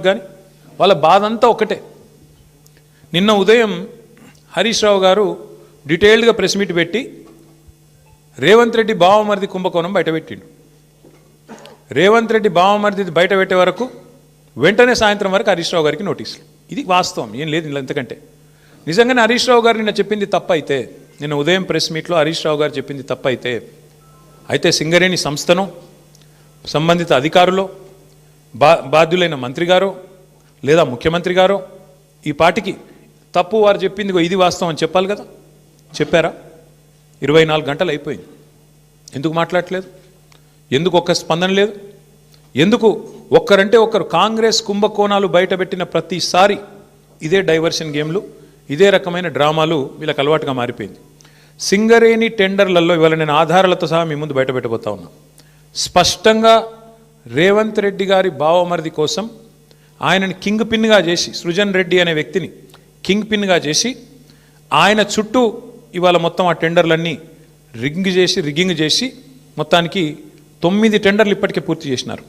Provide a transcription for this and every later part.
కానీ వాళ్ళ బాధ అంతా ఒకటే. నిన్న ఉదయం హరీష్ రావు గారు డీటెయిల్డ్గా ప్రెస్ మీట్ పెట్టి రేవంత్ రెడ్డి బావమరిది కుంభకోణం బయటపెట్టిండు. రేవంత్ రెడ్డి బావమరిది బయట పెట్టే వరకు వెంటనే సాయంత్రం వరకు హరీష్ రావు గారికి నోటీసులు. ఇది వాస్తవం, ఏం లేదు ఇలా. ఎంతకంటే నిజంగానే హరీష్ రావు గారు నిన్న చెప్పింది తప్పైతే, నిన్న ఉదయం ప్రెస్ మీట్లో హరీష్ రావు గారు చెప్పింది అయితే సింగరేణి సంస్థను సంబంధిత అధికారులు బాధ్యులైన మంత్రి గారో లేదా ముఖ్యమంత్రి గారో ఈ పాటికి తప్పు వారు చెప్పింది ఇది వాస్తవం అని చెప్పాలి కదా. చెప్పారా? 24 గంటలు అయిపోయింది. ఎందుకు మాట్లాడట్లేదు? ఎందుకు ఒక్క స్పందన లేదు? ఎందుకు ఒక్కరంటే ఒక్కరు? కాంగ్రెస్ కుంభకోణాలు బయటపెట్టిన ప్రతిసారి ఇదే డైవర్షన్ గేమ్లు, ఇదే రకమైన డ్రామాలు వీళ్ళకి అలవాటుగా మారిపోయింది. సింగరేణి టెండర్లలో ఇవాళ నేను ఆధారాలతో సహా మీ ముందు బయటపెట్టబోతా ఉన్నా. స్పష్టంగా రేవంత్ రెడ్డి గారి బావమరిది కోసం ఆయనని కింగ్ పిన్గా చేసి, సృజన్ రెడ్డి అనే వ్యక్తిని కింగ్ పిన్గా చేసి ఆయన చుట్టూ ఇవాళ మొత్తం ఆ టెండర్లన్నీ రిగ్గింగ్ చేసి మొత్తానికి 9 టెండర్లు ఇప్పటికే పూర్తి చేసినారు.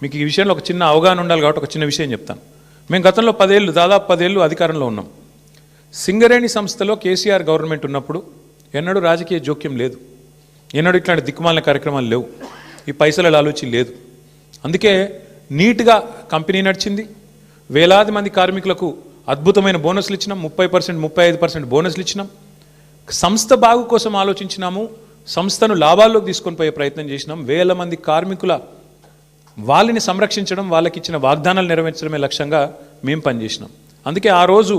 మీకు ఈ విషయంలో ఒక చిన్న అవగాహన ఉండాలి కాబట్టి ఒక చిన్న విషయం చెప్తాను. మేము గతంలో దాదాపు 10 ఏళ్ళు అధికారంలో ఉన్నాం. సింగరేణి సంస్థలో కేసీఆర్ గవర్నమెంట్ ఉన్నప్పుడు ఎన్నడూ రాజకీయ జోక్యం లేదు, ఎన్నడూ ఇట్లాంటి దిక్కుమాలిన కార్యక్రమాలు లేవు, ఈ పైసల ఆలోచన లేదు. అందుకే నీట్గా కంపెనీ నడిచింది. వేలాది మంది కార్మికులకు అద్భుతమైన బోనస్లు ఇచ్చినాం, 30%, 35% బోనస్లు ఇచ్చినాం. సంస్థ బాగు కోసం ఆలోచించినాము, సంస్థను లాభాల్లోకి తీసుకొని పోయే ప్రయత్నం చేసినాం. వేల మంది కార్మికుల వాళ్ళని సంరక్షించడం, వాళ్ళకి ఇచ్చిన వాగ్దానాలు నెరవేర్చడమే లక్ష్యంగా మేము పనిచేసినాం. అందుకే ఆ రోజు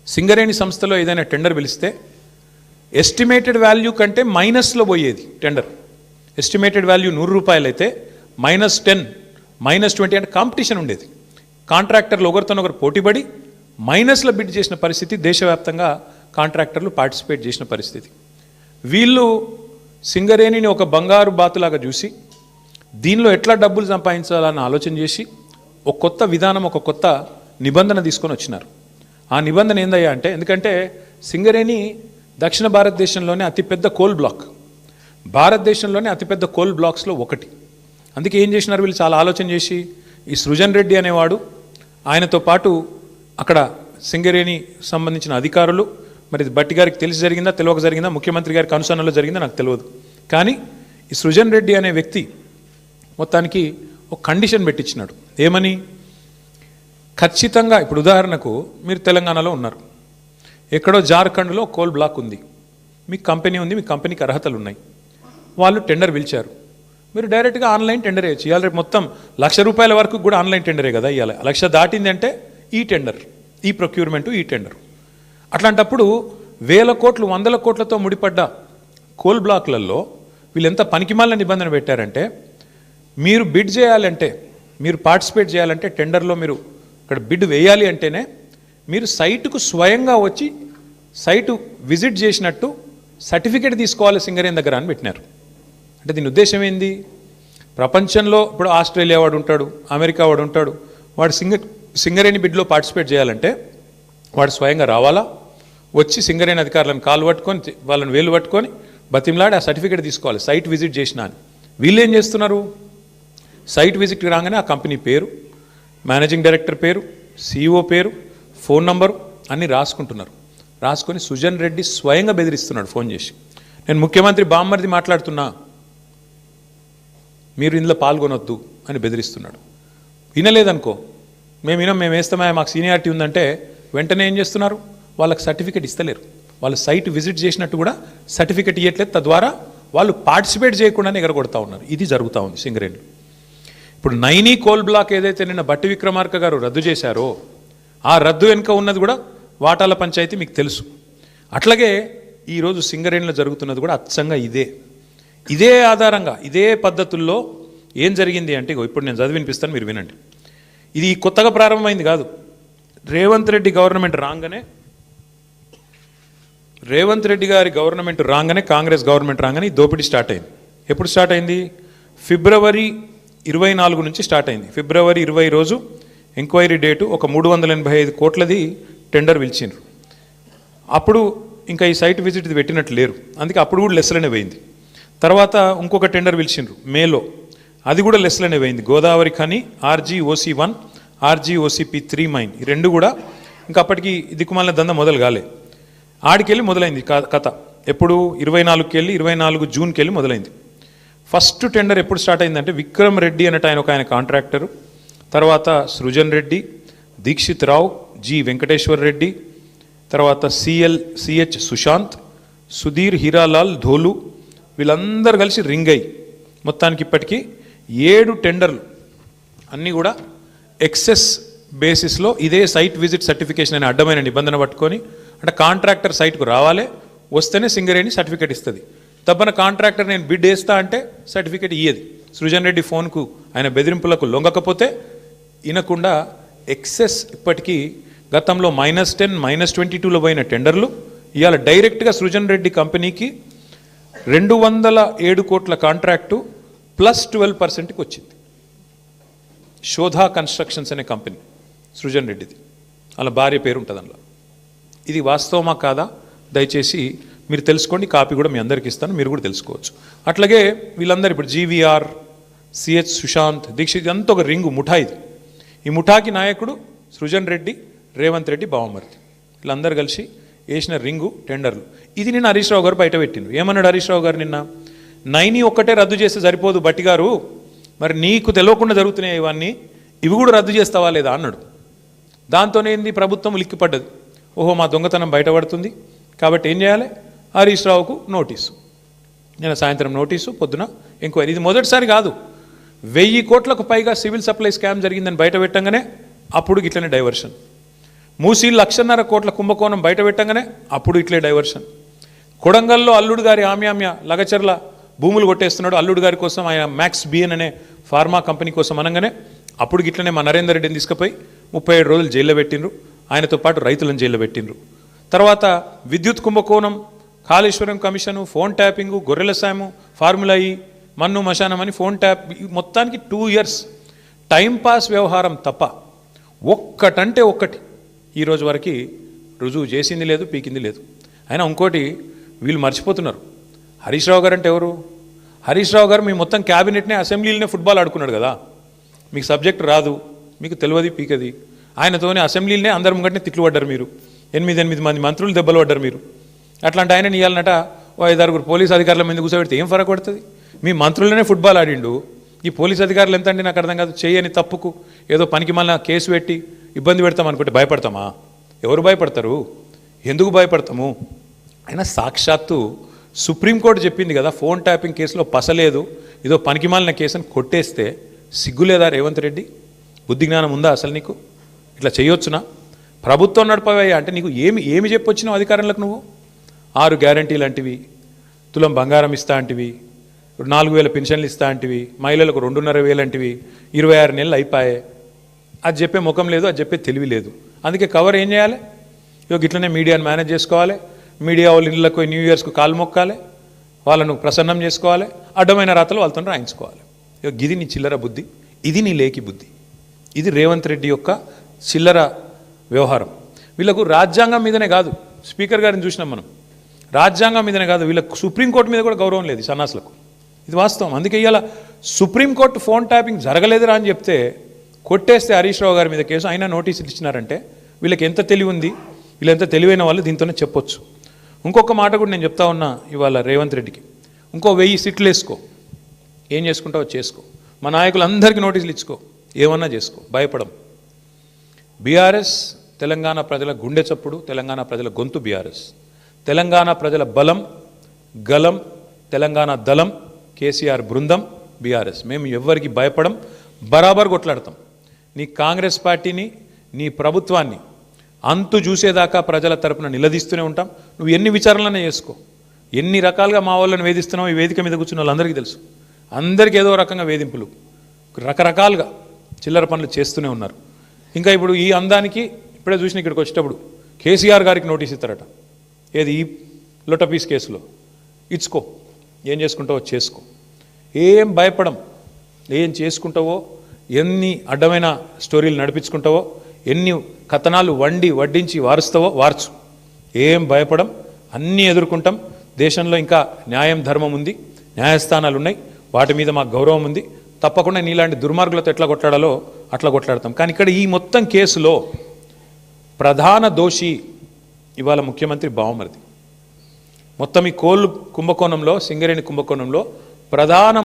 సింగరేణి సంస్థలో ఏదైనా టెండర్ పిలిస్తే ఎస్టిమేటెడ్ వాల్యూ కంటే మైనస్లో పోయేది టెండర్. ఎస్టిమేటెడ్ వాల్యూ 100 రూపాయలు అయితే -10, -20 అంటే కాంపిటీషన్ ఉండేది. కాంట్రాక్టర్లు ఒకరితోనొకరు పోటీపడి మైనస్లో బిడ్ చేసిన పరిస్థితి, దేశవ్యాప్తంగా కాంట్రాక్టర్లు పార్టిసిపేట్ చేసిన పరిస్థితి. వీళ్ళు సింగరేణిని ఒక బంగారు బాతులాగా చూసి దీనిలో ఎట్లా డబ్బులు సంపాదించాలని ఆలోచన చేసి ఒక కొత్త విధానం, ఒక కొత్త నిబంధన తీసుకొని వచ్చినారు. ఆ నిబంధన ఏందయ్యా అంటే, ఎందుకంటే సింగరేణి దక్షిణ భారతదేశంలోనే అతిపెద్ద కోల్ బ్లాక్, భారతదేశంలోనే అతిపెద్ద కోల్ బ్లాక్స్లో ఒకటి. అందుకే ఏం చేసినారు వీళ్ళు, చాలా ఆలోచన చేసి ఈ సృజన్ రెడ్డి అనేవాడు, ఆయనతో పాటు అక్కడ సింగరేణి సంబంధించిన అధికారులు, మరి బట్టి గారికి తెలిసి జరిగిందా తెలియక జరిగిందా, ముఖ్యమంత్రి గారికి అనుసరణలో జరిగిందా నాకు తెలియదు, కానీ ఈ సృజన్ రెడ్డి అనే వ్యక్తి మొత్తానికి ఒక కండిషన్ పెట్టించినాడు. ఏమని? ఖచ్చితంగా ఇప్పుడు ఉదాహరణకు మీరు తెలంగాణలో ఉన్నారు, ఎక్కడో జార్ఖండ్లో కోల్ బ్లాక్ ఉంది, మీకు కంపెనీ ఉంది, మీ కంపెనీకి అర్హతలు ఉన్నాయి, వాళ్ళు టెండర్ పిలిచారు, మీరు డైరెక్ట్గా ఆన్లైన్ టెండర్ వేయచ్చు. ఇవాళ రేపు మొత్తం ₹1,00,000 వరకు కూడా ఆన్లైన్ టెండరే కదా. ఇవాళ 1,00,000 దాటింది అంటే ఈ టెండర్, ఈ ప్రొక్యూర్మెంటు, ఈ టెండర్. అట్లాంటప్పుడు వేల కోట్లు, వందల కోట్లతో ముడిపడ్డ కోల్ బ్లాక్లలో వీళ్ళు ఎంత పనికిమాలిన నిబంధన పెట్టారంటే, మీరు బిడ్ చేయాలంటే, మీరు పార్టిసిపేట్ చేయాలంటే టెండర్లో మీరు ఇక్కడ బిడ్ వేయాలి అంటేనే మీరు సైటుకు స్వయంగా వచ్చి సైటు విజిట్ చేసినట్టు సర్టిఫికేట్ తీసుకోవాలి సింగరేణి దగ్గర అని పెట్టినారు. అంటే దీని ఉద్దేశం ఏంది? ప్రపంచంలో ఇప్పుడు ఆస్ట్రేలియా వాడు ఉంటాడు, అమెరికా వాడు ఉంటాడు, వాడు సింగరేణి బిడ్లో పార్టిసిపేట్ చేయాలంటే వాడు స్వయంగా రావాలా, వచ్చి సింగరేణి అధికారులను కాలు పట్టుకొని, వాళ్ళని వేలు పట్టుకొని బతిమలాడి ఆ సర్టిఫికేట్ తీసుకోవాలి, సైట్ విజిట్ చేసినా అని. వీళ్ళు ఏం చేస్తున్నారు? సైట్ విజిట్ రాగానే ఆ కంపెనీ పేరు, మేనేజింగ్ డైరెక్టర్ పేరు, CEO పేరు, ఫోన్ నంబరు అన్నీ రాసుకుంటున్నారు. రాసుకొని సుజన్ రెడ్డి స్వయంగా బెదిరిస్తున్నాడు ఫోన్ చేసి, నేను ముఖ్యమంత్రి బామ్మరిది మాట్లాడుతున్నా, మీరు ఇందులో పాల్గొనొద్దు అని బెదిరిస్తున్నాడు. వినలేదనుకో, మేము వేస్తామా, మాకు సీనియారిటీ ఉందంటే వెంటనే ఏం చేస్తున్నారు? వాళ్ళకి సర్టిఫికేట్ ఇస్తలేరు, వాళ్ళు సైట్ విజిట్ చేసినట్టు కూడా సర్టిఫికేట్ ఇవ్వట్లేదు. తద్వారా వాళ్ళు పార్టిసిపేట్ చేయకుండానే ఎగరగొడతా ఉన్నారు. ఇది జరుగుతూ ఉంది సింగరేణిలో. ఇప్పుడు నైనీ కోల్ బ్లాక్ ఏదైతే నిన్న బట్టి విక్రమార్క గారు రద్దు చేశారో, ఆ రద్దు వెనుక ఉన్నది కూడా వాటాల పంచాయతీ, మీకు తెలుసు. అట్లాగే ఈరోజు సింగరేణిలో జరుగుతున్నది కూడా అచ్చంగా ఇదే ఆధారంగా, ఇదే పద్ధతుల్లో ఏం జరిగింది అంటే, ఇప్పుడు నేను చదివి వినిపిస్తాను, మీరు వినండి. ఇది కొత్తగా ప్రారంభమైంది కాదు. రేవంత్ రెడ్డి గారి గవర్నమెంట్ రాగానే, కాంగ్రెస్ గవర్నమెంట్ రాగానే ఈ దోపిడీ స్టార్ట్ అయింది. ఎప్పుడు స్టార్ట్ అయింది? ఫిబ్రవరి 24 నుంచి స్టార్ట్ అయింది. ఫిబ్రవరి 20 రోజు ఎంక్వైరీ డేటు, ఒక 385 కోట్లది టెండర్ పిలిచిండ్రు. అప్పుడు ఇంకా ఈ సైట్ విజిట్ పెట్టినట్టు లేరు, అందుకే అప్పుడు కూడా లెస్లనే పోయింది. తర్వాత ఇంకొక టెండర్ పిలిచిండ్రు మేలో, అది కూడా లెస్లనే పోయింది. Godavari Khani RGOC1 RGOCP3 mine, ఈ రెండు కూడా ఇంకా అప్పటికి దిక్కుమాలిన దంద మొదలు కాలే. ఆడికెళ్ళి మొదలైంది కథ. ఎప్పుడు 24కి వెళ్ళి 24 జూన్కి వెళ్ళి మొదలైంది. ఫస్ట్ టెండర్ ఎప్పుడు స్టార్ట్ అయిందంటే విక్రమ్ రెడ్డి అన్నట్టు ఆయన కాంట్రాక్టరు, తర్వాత సృజన్ రెడ్డి, దీక్షిత్ రావు, జి వెంకటేశ్వర్ రెడ్డి, తర్వాత సిహెచ్ సుశాంత్, సుధీర్ హీరాలాల్ ధోలు, వీళ్ళందరూ కలిసి రింగ్ అయ్యి మొత్తానికి ఇప్పటికీ 7 టెండర్లు అన్నీ కూడా ఎక్సెస్ బేసిస్లో ఇదే సైట్ విజిట్ సర్టిఫికేషన్ అనే అడ్డమైన నిబంధన పట్టుకొని, అంటే కాంట్రాక్టర్ సైట్కు రావాలి, వస్తేనే సింగరేణి సర్టిఫికేట్ ఇస్తుంది. తప్పన కాంట్రాక్టర్ నేను బిడ్ వేస్తా అంటే సర్టిఫికేట్ ఇయ్యది. సృజన్ రెడ్డి ఫోన్కు ఆయన బెదిరింపులకు లొంగకపోతే వినకుండా ఎక్సెస్ ఇప్పటికీ గతంలో -10, -22లో పోయిన టెండర్లు ఇవాళ డైరెక్ట్గా సృజన్ రెడ్డి కంపెనీకి 207 కోట్ల కాంట్రాక్టు +12%కి వచ్చింది. శోధా కన్స్ట్రక్షన్స్ అనే కంపెనీ సృజన్ రెడ్డిది, అలా భార్య పేరు ఉంటుంది అందులో. ఇది వాస్తవమా కాదా దయచేసి మీరు తెలుసుకోండి, కాపీ కూడా మీ అందరికీ ఇస్తాను, మీరు కూడా తెలుసుకోవచ్చు. అట్లాగే వీళ్ళందరూ ఇప్పుడు జీవీఆర్, సిహెచ్ సుశాంత్, దీక్షిత్, అంతా ఒక రింగు ముఠా ఇది. ఈ ముఠాకి నాయకుడు సృజన్ రెడ్డి, రేవంత్ రెడ్డి బావమర్ది, వీళ్ళందరూ కలిసి వేసిన రింగు టెండర్లు. ఇది నిన్న హరీష్ రావు గారు బయట పెట్టిండు. ఏమన్నాడు హరీష్ రావు గారు నిన్న? 9 ఒక్కటే రద్దు చేస్తే సరిపోదు బట్టి గారు, మరి నీకు తెలియకుండా జరుగుతున్నాయి ఇవన్నీ, ఇవి కూడా రద్దు చేస్తావా లేదా అన్నాడు. దాంతోనే ఏంది ప్రభుత్వం లిక్కిపడ్డది. ఓహో మా దొంగతనం బయటపడుతుంది కాబట్టి ఏం చేయాలి, హరీష్ రావుకు నోటీసు. నేను సాయంత్రం నోటీసు, పొద్దున ఎంక్వైరీ. ఇది మొదటిసారి కాదు, 1000 కోట్లకు పైగా సివిల్ సప్లై స్కామ్ జరిగిందని బయట పెట్టంగానే అప్పుడు ఇట్లనే డైవర్షన్. మూసీ 1,50,000 కోట్ల కుంభకోణం బయట పెట్టంగానే అప్పుడు ఇట్లే డైవర్షన్. కొడంగల్లో అల్లుడు గారి ఆమ్యామ్య లగచర్ల భూములు కొట్టేస్తున్నాడు, అల్లుడు గారి కోసం ఆయన మ్యాక్స్ బిఎన్ అనే ఫార్మా కంపెనీ కోసం అనగానే అప్పుడు ఇట్లనే మా నరేందర్ రెడ్డిని తీసుకుపోయి 37 రోజులు జైల్లో పెట్టిండ్రు, ఆయనతో పాటు రైతులను జైల్లో పెట్టిండ్రు. తర్వాత విద్యుత్ కుంభకోణం, కాళేశ్వరం కమిషను, ఫోన్ ట్యాపింగు, గొర్రెల సాము, ఫార్ములా ఈ, మన్ను మశానం అని ఫోన్ ట్యాప్, మొత్తానికి 2 ఇయర్స్ టైంపాస్ వ్యవహారం తప్ప ఒక్కటంటే ఒక్కటి ఈరోజు వరకు రుజువు చేసింది లేదు, పీకింది లేదు. అయినా ఇంకోటి వీళ్ళు మర్చిపోతున్నారు, హరీష్ రావు గారు అంటే ఎవరు? హరీష్ రావు గారు మీ మొత్తం క్యాబినెట్నే అసెంబ్లీలోనే ఫుట్బాల్ ఆడుకున్నాడు కదా. మీకు సబ్జెక్ట్ రాదు, మీకు తెలియదు, పీకది. ఆయనతోనే అసెంబ్లీలోనే అందరి ముంగటనే తిట్లు పడ్డారు మీరు, 8 మంది మంత్రులు దెబ్బలు పడ్డారు మీరు. అట్లాంటి ఆయన ఇవ్వాలన్నట 5-6 పోలీసు అధికారుల మీద కూర్చోబెడితే ఏం ఫరక పడుతుంది? మీ మంత్రులనే ఫుట్బాల్ ఆడిండు, ఈ పోలీసు అధికారులు ఎంత అంటే నాకు అర్థం కాదు. చేయని తప్పుకు ఏదో పనికి మళ్ళీ కేసు పెట్టి ఇబ్బంది పెడతాం అనుకుంటే భయపడతామా? ఎవరు భయపడతారు? ఎందుకు భయపడతాము? అయినా సాక్షాత్తు సుప్రీంకోర్టు చెప్పింది కదా, ఫోన్ ట్యాపింగ్ కేసులో పసలేదు, ఏదో పనికిమాలిన కేసు అని కొట్టేస్తే సిగ్గులేదా రేవంత్ రెడ్డి? బుద్ధి జ్ఞానం ఉందా అసలు నీకు? ఇట్లా చేయొచ్చునా? ప్రభుత్వం నడపవయ్యా అంటే నీకు ఏమి చెప్పొచ్చినావు అధికారంలోకి? నువ్వు 6 గ్యారంటీలు అంటివి, తులం బంగారం ఇస్తా అంటివి, 4,000 పెన్షన్లు ఇస్తా అంటివి, మహిళలకు 2,500 అంటివి, 26 నెలలు అయిపోయాయి. అది చెప్పే ముఖం లేదు, అది చెప్పే తెలివి లేదు. అందుకే కవర్ ఏం చేయాలి? ఇట్లనే మీడియాని మేనేజ్ చేసుకోవాలి, మీడియా వాళ్ళు ఇళ్ళకు న్యూ ఇయర్స్కు కాలు మొక్కాలి, వాళ్ళను ప్రసన్నం చేసుకోవాలి, అడ్డమైన రాతలు వాళ్ళతో రాయించుకోవాలి. ఇది నీ చిల్లర బుద్ధి, ఇది నీ లేకి బుద్ధి, ఇది రేవంత్ రెడ్డి యొక్క చిల్లర వ్యవహారం. వీళ్ళకు రాజ్యాంగం మీదనే కాదు, స్పీకర్ గారిని చూసినాం మనం, రాజ్యాంగం మీదనే కాదు, వీళ్ళకు సుప్రీంకోర్టు మీద కూడా గౌరవం లేదు సన్నాసులకు. ఇది వాస్తవం. అందుకే ఇవాళ సుప్రీంకోర్టు ఫోన్ ట్యాపింగ్ జరగలేదురా అని చెప్తే కొట్టేస్తే హరీష్ రావు గారి మీద కేసు, అయినా నోటీసులు ఇచ్చినారంటే వీళ్ళకి ఎంత తెలివి ఉంది, వీళ్ళు ఎంత తెలివైన వాళ్ళు దీంతోనే చెప్పొచ్చు. ఇంకొక మాట కూడా నేను చెప్తా ఉన్నా ఇవాళ రేవంత్ రెడ్డికి, ఇంకో 1000 సిట్లు వేసుకో, ఏం చేసుకుంటావో చేసుకో, మా నాయకులందరికీ నోటీసులు ఇచ్చుకో, ఏమన్నా చేసుకో, భయపడం. బీఆర్ఎస్ తెలంగాణ ప్రజల గుండె చప్పుడు, తెలంగాణ ప్రజల గొంతు బీఆర్ఎస్, తెలంగాణ ప్రజల బలం, గలం, తెలంగాణ దళం, కేసీఆర్ బృందం బీఆర్ఎస్. మేము ఎవ్వరికి భయపడం, బరాబర్ కొట్లాడతాం. నీ కాంగ్రెస్ పార్టీని, నీ ప్రభుత్వాన్ని అంతు చూసేదాకా ప్రజల తరపున నిలదీస్తూనే ఉంటాం. నువ్వు ఎన్ని విచారణలనే చేసుకో, ఎన్ని రకాలుగా మా వాళ్ళని వేధిస్తున్నావు ఈ వేదిక మీద కూర్చున్న వాళ్ళందరికీ తెలుసు. అందరికీ ఏదో రకంగా వేధింపులు, రకరకాలుగా చిల్లర పనులు చేస్తూనే ఉన్నారు. ఇంకా ఇప్పుడు ఈ అందానికి ఇప్పుడే చూసిన ఇక్కడికి వచ్చేటప్పుడు కేసీఆర్ గారికి నోటీస్ ఇస్తారట, ఏది ఈ లొటపీస్ కేసులో. ఇచ్చుకో, ఏం చేసుకుంటావో చేసుకో, ఏం భయపడం. ఏం చేసుకుంటావో, ఎన్ని అడ్డమైన స్టోరీలు నడిపించుకుంటావో, ఎన్ని కథనాలు వడ్డించి వారుస్తావో వార్చు, ఏం భయపడం. అన్నీ ఎదుర్కొంటాం. దేశంలో ఇంకా న్యాయం, ధర్మం ఉంది, న్యాయస్థానాలు ఉన్నాయి, వాటి మీద మాకు గౌరవం ఉంది. తప్పకుండా నీలాంటి దుర్మార్గులతో ఎట్లా కొట్లాడాలో అట్లా కొట్లాడతాం. కానీ ఇక్కడ ఈ మొత్తం కేసులో ప్రధాన దోషి ఇవాళ ముఖ్యమంత్రి బావమరిది. మొత్తం ఈ కోళ్ళు కుంభకోణంలో, సింగరేణి కుంభకోణంలో ప్రధాన